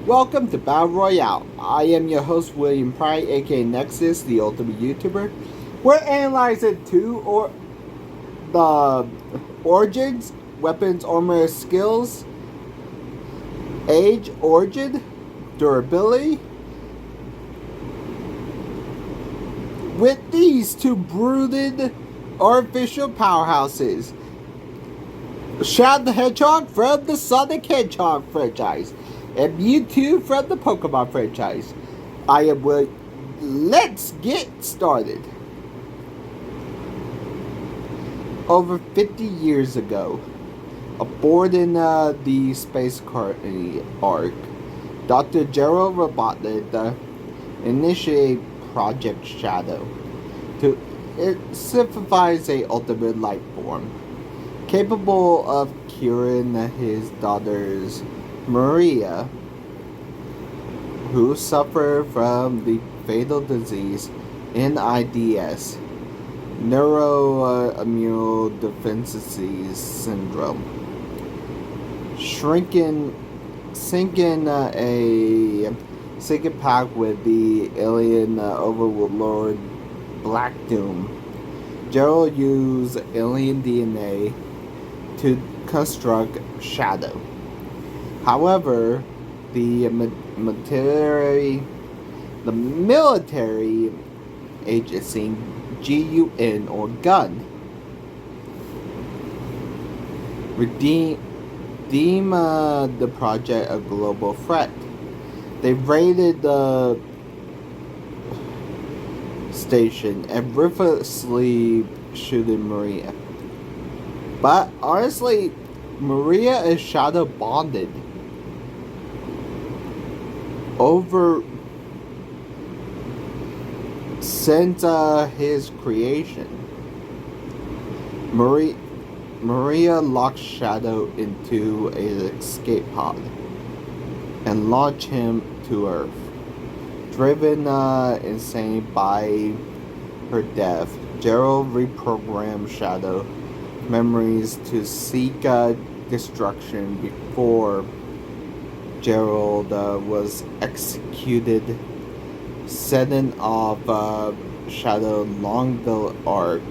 Welcome to Battle Royale. I am your host, William Pride, aka Nexus, the Ultimate YouTuber. We're analyzing the origins, weapons, armor, skills, age, origin, durability. With these two brooded artificial powerhouses. Shadow the Hedgehog from the Sonic Hedgehog franchise, and Mewtwo from the Pokemon franchise. I am Will. Let's get started. Over 50 years ago, aboard in the Space Colony arc, Dr. Gerald Robotnik initiated Project Shadow to synthesize a ultimate life form capable of curing his daughters Maria, who suffer from the fatal disease NIDS, neuroimmunodeficiency syndrome, sinking a second pact with the alien overlord Black Doom. Gerald used alien DNA to construct Shadow. However, the military agency G.U.N or G.U.N deem the project a global threat. They raided the station and ruthlessly shooting Maria. But honestly, Maria is Shadow bonded over since his creation. Maria locked Shadow into an escape pod and launched him to Earth. Driven insane by her death, Gerald reprogrammed Shadow memories to seek destruction before Gerald was executed, setting off Shadow along the arc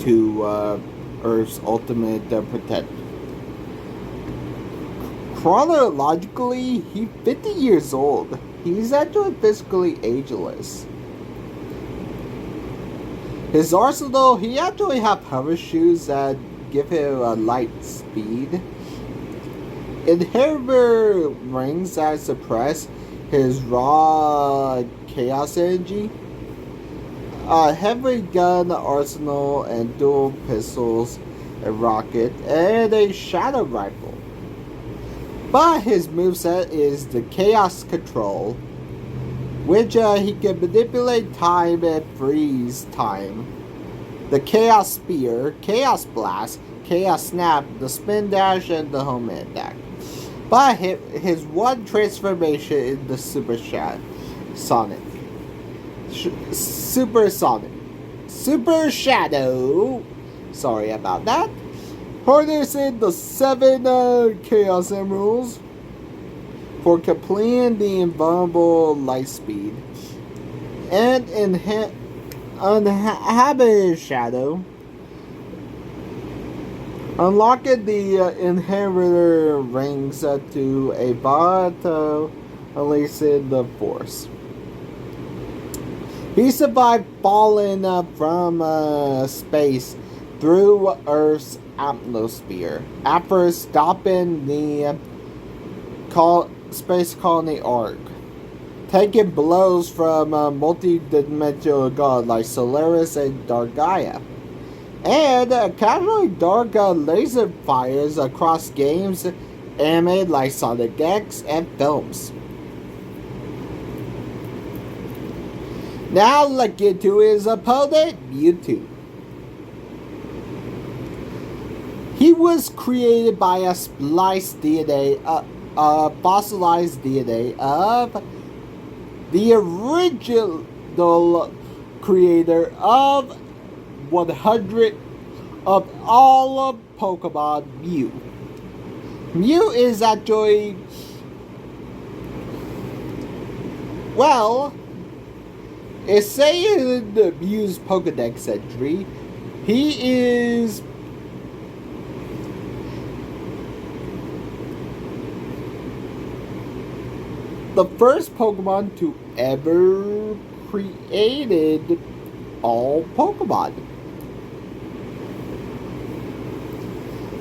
to Earth's ultimate protector. Chronologically, he's 50 years old. He's actually physically ageless. His arsenal, he actually have hover shoes that give him a light speed. Inhibitor rings that suppress his raw chaos energy. A heavy gun arsenal and dual pistols, a rocket, and a shadow rifle. But his moveset is the Chaos Control, which he can manipulate time and freeze time. The Chaos Spear, Chaos Blast, Chaos Snap, the Spin Dash, and the Home Attack. But his one transformation is the Super Shadow. Sorry about that. Harnessing the 7 Chaos Emeralds for completing the invulnerable light speed and uninhabited Shadow, unlocking the inhibitor rings to a volatile releasing the force. He survived falling from space through Earth's atmosphere after stopping the space colony arc, taking blows from multi-dimensional gods like Solaris and Dargaea, and casually dark laser fires across games, anime like Sonic X, and films. Now let's get to his opponent, Mewtwo. He was created by a spliced DNA, fossilized DNA of the original creator of 100 of all of Pokemon, Mew. Mew is actually Well, it's saying the Mew's Pokedex entry. He is the first Pokemon to ever created all Pokemon.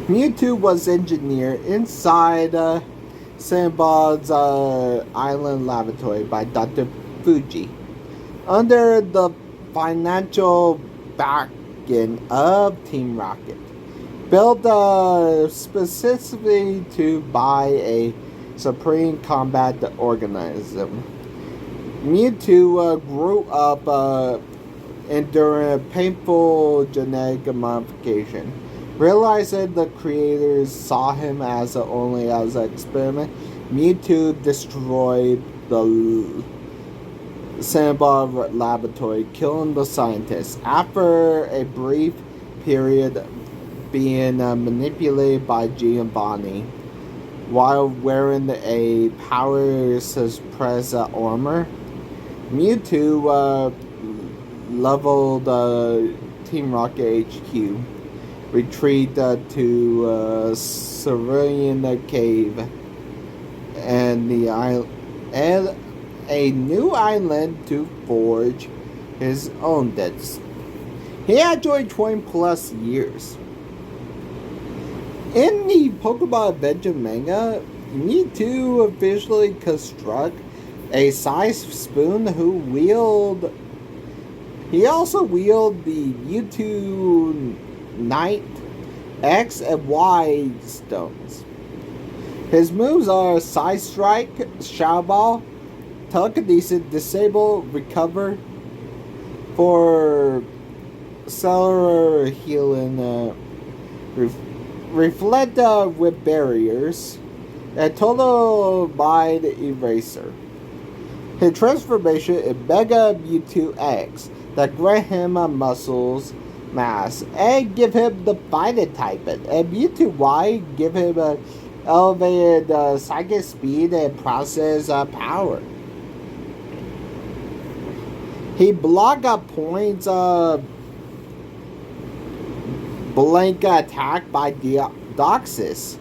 Mewtwo was engineered inside Sanbon's island laboratory by Dr. Fuji under the financial backing of Team Rocket. Built specifically to buy a supreme combat organism. Mewtwo grew up enduring painful genetic modification. Realizing the creators saw him as only as an experiment, Mewtwo destroyed the Sanbon laboratory, killing the scientists. After a brief period being manipulated by G.U.N while wearing a power suppressed armor, Mewtwo leveled Team Rocket HQ, retreat to Cerulean Cave, and a new island to forge his own destiny. He had joined 20 plus years. In the Pokemon Adventure manga, Mewtwo officially construct a Psi-Spoon he also wielded the Mewtwo Knight X and Y stones. His moves are Side Strike, Shadow Ball, Telekinesis, Disable, Recover for cellular healing, Reflect with barriers, and Total Mind Eraser. His transformation is Mega Mewtwo X that grant him muscles mass and give him the fighting type, and Mewtwo Y give him elevated psychic speed and process power. He block points blank attack by Deoxys,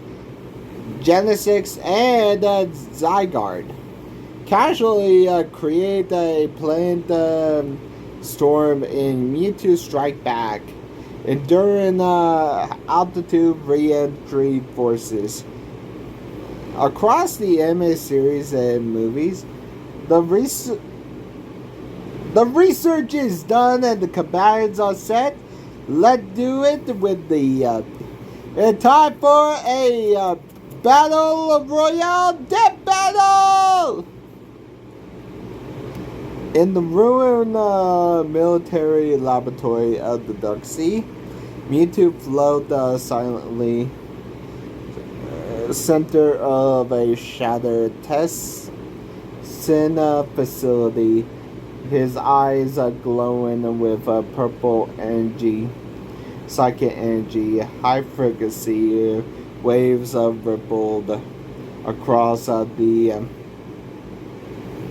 Genesis, and Zygarde. Casually create a plant storm in Mewtwo Strike Back, enduring altitude re-entry forces. Across the anime series and movies, the research is done and the combatants are set. Let's do it with the time for a battle of Royale Death Battle! In the ruined military laboratory of the Dark Sea, Mewtwo float silently center of a shattered test facility. His eyes are glowing with purple energy, psychic energy. High frequency waves rippled across the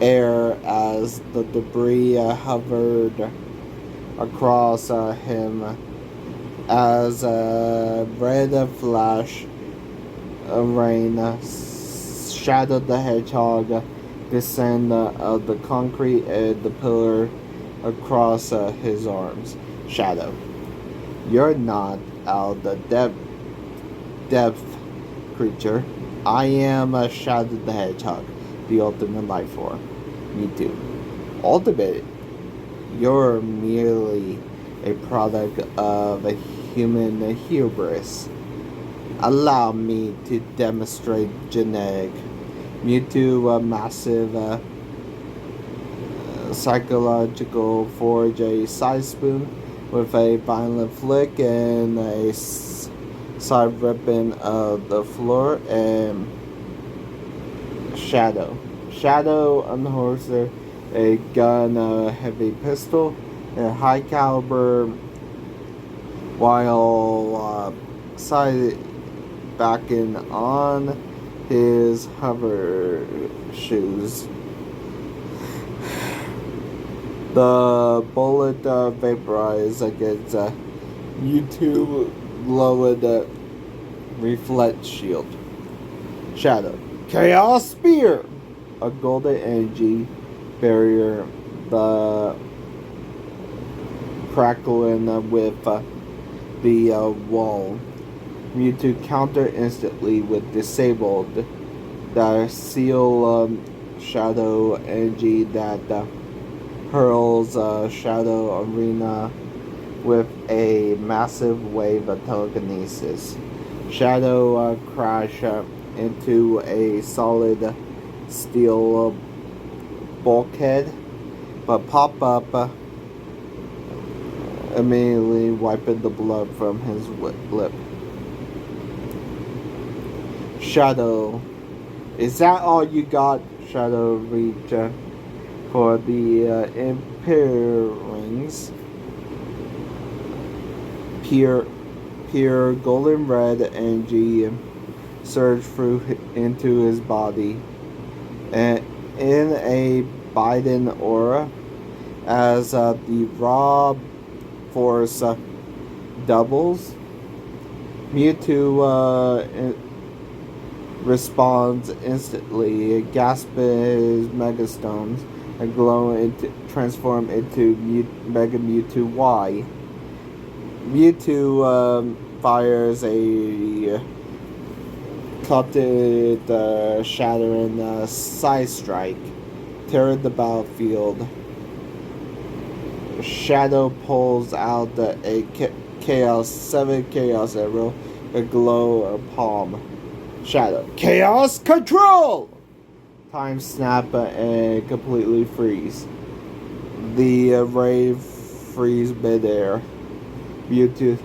air as the debris hovered across him as a red flash rain. Shadow the Hedgehog descend of the concrete and the pillar across his arms. Shadow, you're not out the depth creature. I am a Shadow the Hedgehog, the ultimate lifeform. Me too. Ultimate, you're merely a product of a human hubris. Allow me to demonstrate genetic. Mewtwo massive psychological forge a Psi-Spoon with a violent flick and a side ripping of the floor, and Shadow unholster a gun, a heavy pistol, and a high caliber, while side backing on his hover shoes. The bullet vaporized against Mewtwo glowed reflect shield. Shadow. Chaos Spear! A golden energy barrier, the crackling with the wall. Mewtwo counter instantly with disabled the seal shadow energy that hurls Shadow Arena with a massive wave of telekinesis. Shadow crash into a solid steel bulkhead, but pop up immediately wiping the blood from his lip. Shadow, is that all you got? Shadow reached for the Imperial rings. Pure golden red energy surged through into his body, and in a Biden aura, as the raw force doubles. Mewtwo responds instantly, gasping his Mega Stones and transform into Mega Mewtwo Y. Mewtwo fires a cluttered, shattering side strike, tearing the battlefield. Shadow pulls out a seven Chaos Arrow, a glow palm. Shadow. Chaos Control! Time snap and completely freeze. The ray freeze midair. Mewtwo.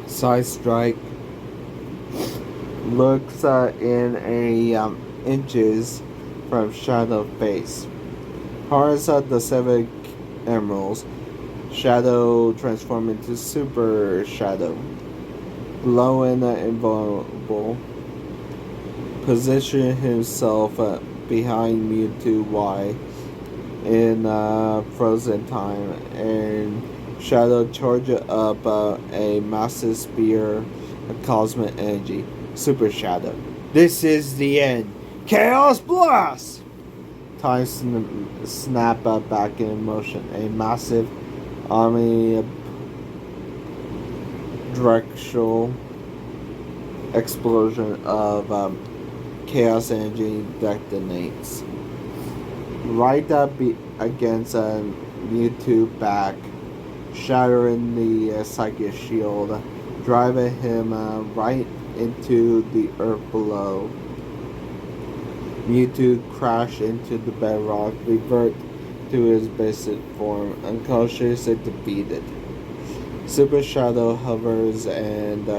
Side strike. Looks in a inches from Shadow face. Harness the 7 emeralds. Shadow transform into Super Shadow. Glowing invulnerable. Position himself behind Mewtwo Y in frozen time, and Shadow charges up a massive spear of cosmic energy. Super Shadow. This is the end. Chaos Blast! Time snap back in motion. A massive army directional explosion of chaos energy detonates right up against Mewtwo back, shattering the psychic shield, driving him right into the earth below. Mewtwo crashed into the bedrock, revert to his basic form, unconscious and defeated. Super Shadow hovers and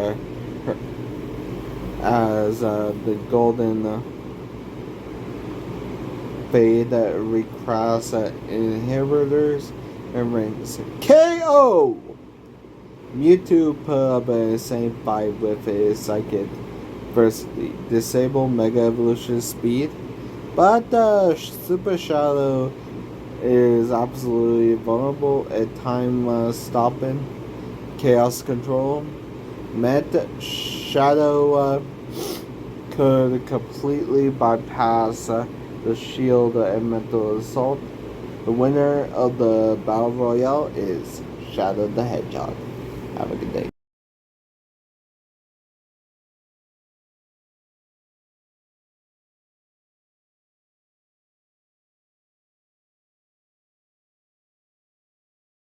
as the golden fade recross inhibitors and rings. KO! Mewtwo put up a same fight with his psychic diversity, disable Mega Evolution speed, but Super Shadow is absolutely vulnerable at time stopping. Chaos Control meant Shadow could completely bypass the shield and mental assault. The winner of the Battle Royale is Shadow the Hedgehog. Have a good day.